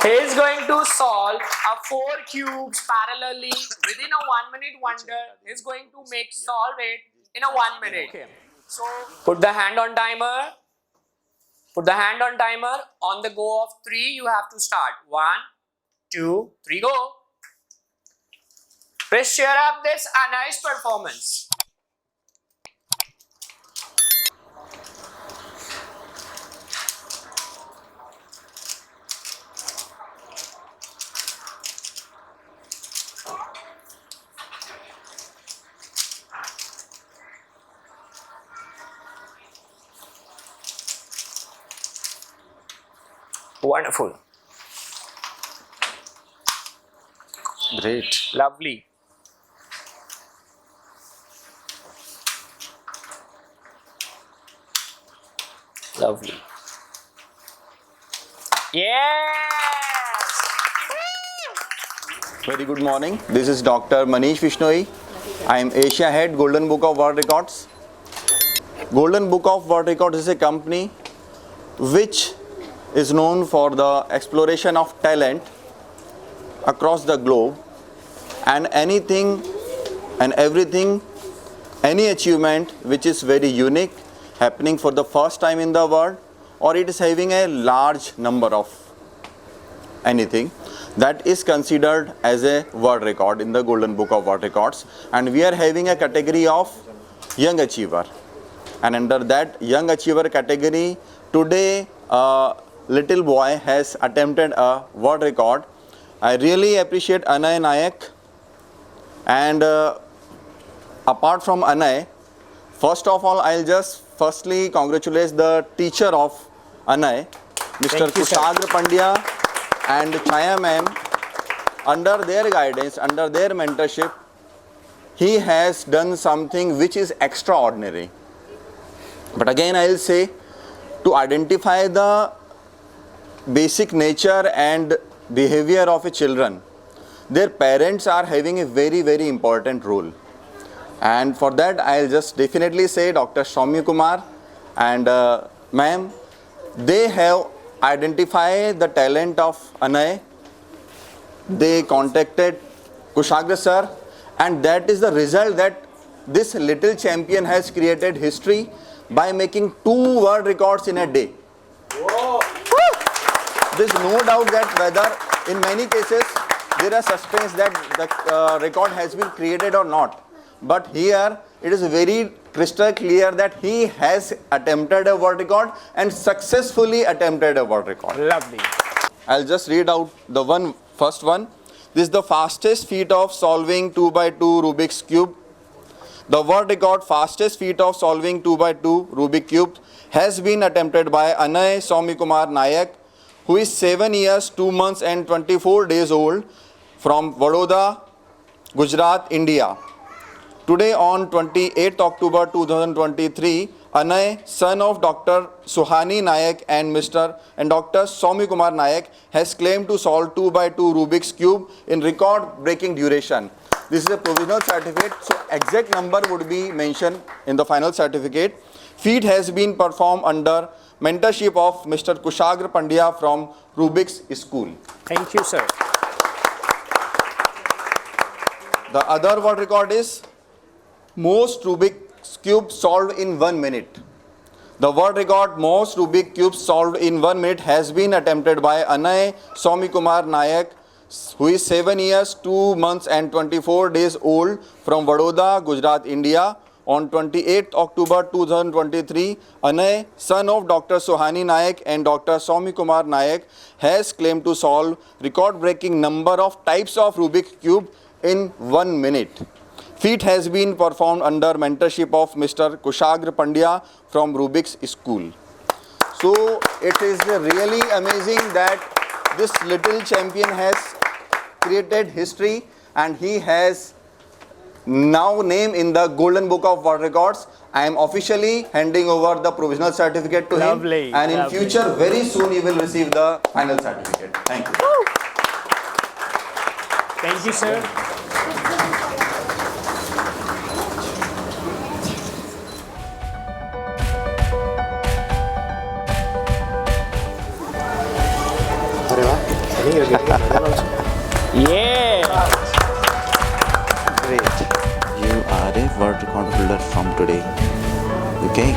He is going to solve a 4 cubes parallelly within a 1 minute wonder. He is going to solve it in a 1 minute. Okay. So put the hand on timer. Put the hand on timer. On the go of 3, you have to start. 1, 2, 3, go. Please cheer up this Anay's performance. Wonderful. Great. Lovely. Lovely. Yes! Very good morning. This is Dr. Manish Vishnoi. I am Asia Head, Golden Book of World Records. Golden Book of World Records is a company which is known for the exploration of talent across the globe, and anything and everything, any achievement which is very unique, happening for the first time in the world, or it is having a large number of anything, that is considered as a world record in the Golden Book of World Records. And we are having a category of young achiever, and under that young achiever category, today little boy has attempted a world record. I really appreciate Anay Nayak, and apart from Anay, first of all, I'll just firstly congratulate the teacher of Anay, Mr. Kushagra Pandya and Chaya ma'am. Under their guidance, under their mentorship, he has done something which is extraordinary. But again, I'll say, to identify the basic nature and behavior of a children, their parents are having a very, very important role. And for that, I'll just definitely say Dr. Saumyakumar and ma'am, they have identified the talent of Anay. They contacted Kushagra sir, and that is the result that this little champion has created history by making 2 world records in a day. There's no doubt that whether in many cases there are suspense that the record has been created or not. But here it is very crystal clear that he has attempted a world record and successfully attempted a world record. Lovely. I'll just read out the first one. This is the fastest feat of solving 2x2 Rubik's Cube. The world record fastest feat of solving 2x2 Rubik Cube has been attempted by Anay Saumyakumar Nayak, who is 7 years, 2 months and 24 days old, from Vadodara, Gujarat, India. Today on 28th October 2023, Anay, son of Dr. Suhani Nayak and Dr. Saumyakumar Nayak, has claimed to solve 2x2 Rubik's Cube in record-breaking duration. This is a provisional certificate, so exact number would be mentioned in the final certificate. Feat has been performed under mentorship of Mr. Kushagra Pandya from Rubik's School. Thank you, sir. The other world record is most Rubik's Cube solved in 1 minute. The world record most Rubik cubes solved in 1 minute has been attempted by Anay Saumyakumar Nayak, who is 7 years, 2 months and 24 days old, from Vadodara, Gujarat, India. On 28th October 2023, Anay, son of Dr. Suhani Nayak and Dr. Saumyakumar Nayak, has claimed to solve record-breaking number of types of Rubik Cube in 1 minute. Feat has been performed under mentorship of Mr. Kushagra Pandya from Rubik's School. So it is really amazing that this little champion has created history, and he has now named in the Golden Book of World Records. I am officially handing over the provisional certificate to him, and in future very soon you will receive the final certificate. Thank you. Thank you, sir. think you're getting a medal also. Yeah. Great. You are a world record holder from today. Okay.